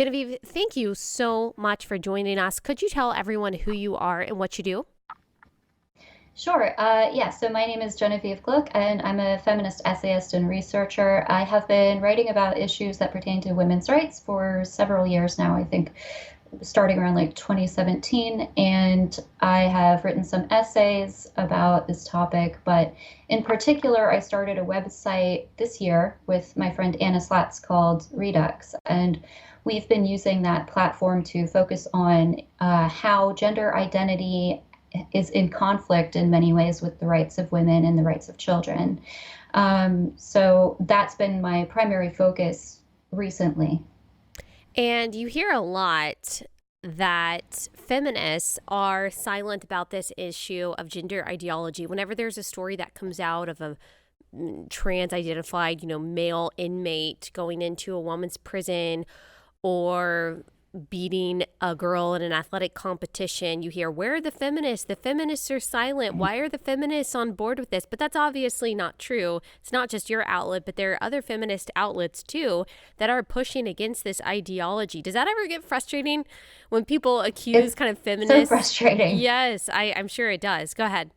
Genevieve, thank you so much for joining us. Could you tell everyone who you are and what you do? Sure. Yeah, so my name is Genevieve Gluck, and I'm a feminist essayist and researcher. I have been writing about issues that pertain to women's rights for several years now, I think starting around like 2017. And I have written some essays about this topic, but in particular, I started a website this year with my friend Anna Slatz called Redux. And we've been using that platform to focus on how gender identity is in conflict in many ways with the rights of women and the rights of children. So that's been my primary focus recently. And you hear a lot that feminists are silent about this issue of gender ideology. Whenever there's a story that comes out of a trans identified, male inmate going into a woman's prison or beating a girl in an athletic competition, you hear, where are the feminists? The feminists are silent. Why are the feminists on board with this? But that's obviously not true. It's not just your outlet, but there are other feminist outlets too that are pushing against this ideology. Does that ever get frustrating when people accuse It's kind of so feminists? frustrating. Yes, I'm sure it does. Go ahead.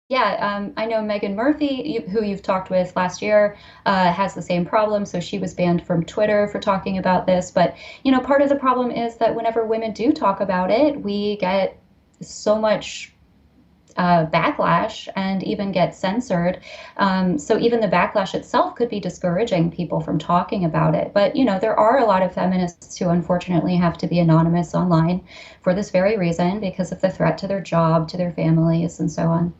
Yeah, I know Megan Murphy, who you've talked with last year, has the same problem. So she was banned from Twitter for talking about this. But, part of the problem is that whenever women do talk about it, we get so much backlash and even get censored. So even the backlash itself could be discouraging people from talking about it. But, there are a lot of feminists who unfortunately have to be anonymous online for this very reason, because of the threat to their job, to their families, and so on.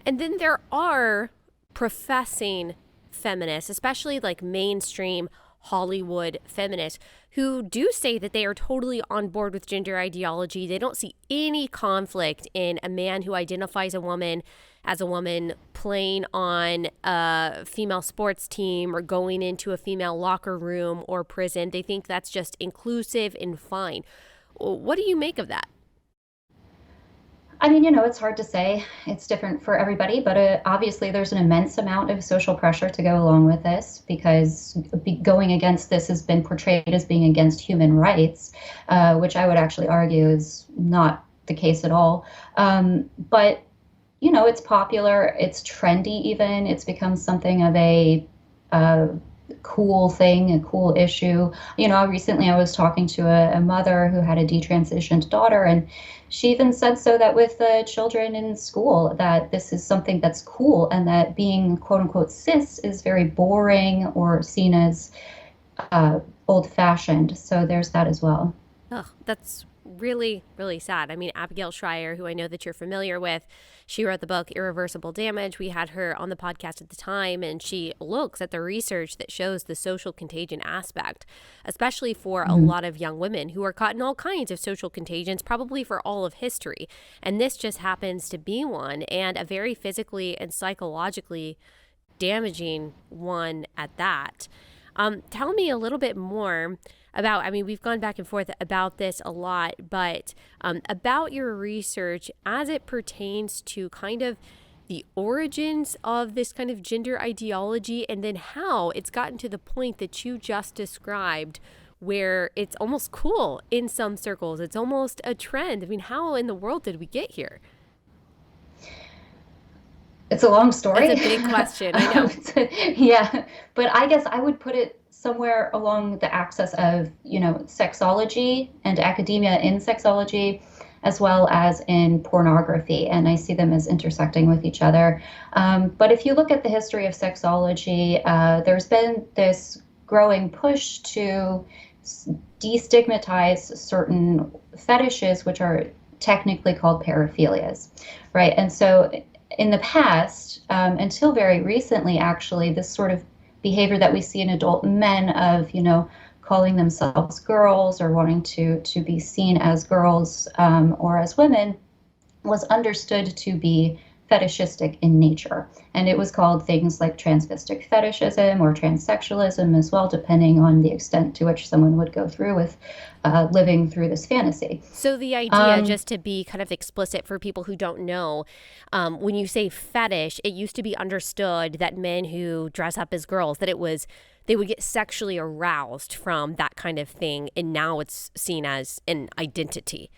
And then there are professing feminists, especially like mainstream Hollywood feminists, who do say that they are totally on board with gender ideology. They don't see any conflict in a man who identifies a woman as a woman playing on a female sports team or going into a female locker room or prison. They think that's just inclusive and fine. What do you make of that? I mean, it's hard to say. It's different for everybody, but obviously there's an immense amount of social pressure to go along with this, because going against this has been portrayed as being against human rights, which I would actually argue is not the case at all. But, it's popular, it's trendy even, it's become something of a cool thing, a cool issue. Recently I was talking to a mother who had a detransitioned daughter, and she even said so that with the children in school, that this is something that's cool, and that being quote unquote cis is very boring or seen as old fashioned. So there's that as well. Oh, that's really, really sad. I mean, Abigail Schreier, who I know that you're familiar with, she wrote the book Irreversible Damage. We had her on the podcast at the time, and she looks at the research that shows the social contagion aspect, especially for a Mhm. lot of young women who are caught in all kinds of social contagions, probably for all of history. And this just happens to be one, and a very physically and psychologically damaging one at that. Tell me a little bit more about, I mean, we've gone back and forth about this a lot, but about your research as it pertains to kind of the origins of this kind of gender ideology, and then how it's gotten to the point that you just described, where it's almost cool in some circles. It's almost a trend. I mean, how in the world did we get here? It's a long That's a story. big question. I know. Yeah, but I guess I would put it somewhere along the axis of, sexology and academia in sexology, as well as in pornography. And I see them as intersecting with each other. But if you look at the history of sexology, there's been this growing push to destigmatize certain fetishes, which are technically called paraphilias, right? And so in the past, until very recently, actually, this sort of behavior that we see in adult men of, calling themselves girls or wanting to be seen as girls or as women was understood to be fetishistic in nature. And it was called things like transvestic fetishism or transsexualism as well, depending on the extent to which someone would go through with living through this fantasy. So the idea, Um, just to be kind of explicit for people who don't know, when you say fetish, it used to be understood that men who dress up as girls, that it was they would get sexually aroused from that kind of thing, and now it's seen as an identity.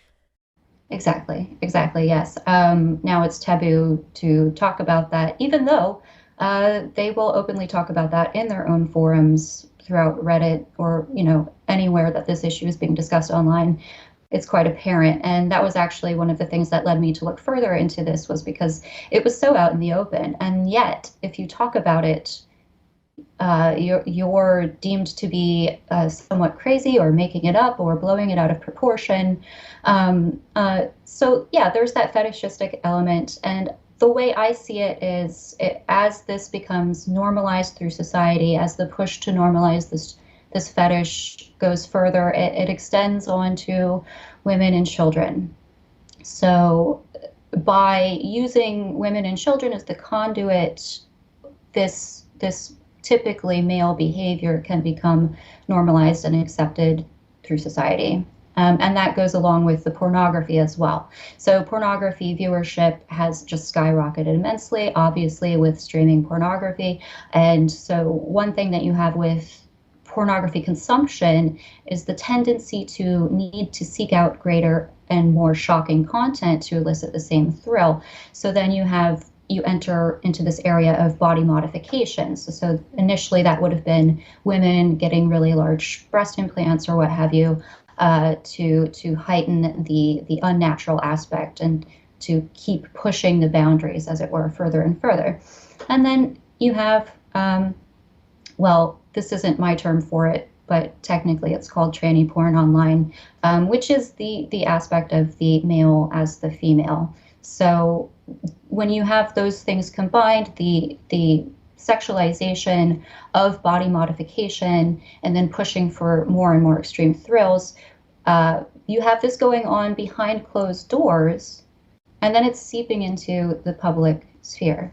Exactly, exactly, yes. Now it's taboo to talk about that, even though they will openly talk about that in their own forums throughout Reddit or, anywhere that this issue is being discussed online. It's quite apparent. And that was actually one of the things that led me to look further into this, was because it was so out in the open. And yet, if you talk about it, you're deemed to be somewhat crazy or making it up or blowing it out of proportion. So yeah, there's that fetishistic element. And the way I see it is, as this becomes normalized through society, as the push to normalize this fetish goes further, it extends on to women and children. So by using women and children as the conduit, this typically male behavior can become normalized and accepted through society. And that goes along with the pornography as well. So pornography viewership has just skyrocketed immensely, obviously, with streaming pornography. And so one thing that you have with pornography consumption is the tendency to need to seek out greater and more shocking content to elicit the same thrill. So then you enter into this area of body modifications. So initially that would have been women getting really large breast implants or what have you, to heighten the unnatural aspect and to keep pushing the boundaries, as it were, further and further. And then you have, well, this isn't my term for it, but technically it's called tranny porn online, which is the aspect of the male as the female. So when you have those things combined, the sexualization of body modification and then pushing for more and more extreme thrills, you have this going on behind closed doors, and then it's seeping into the public sphere.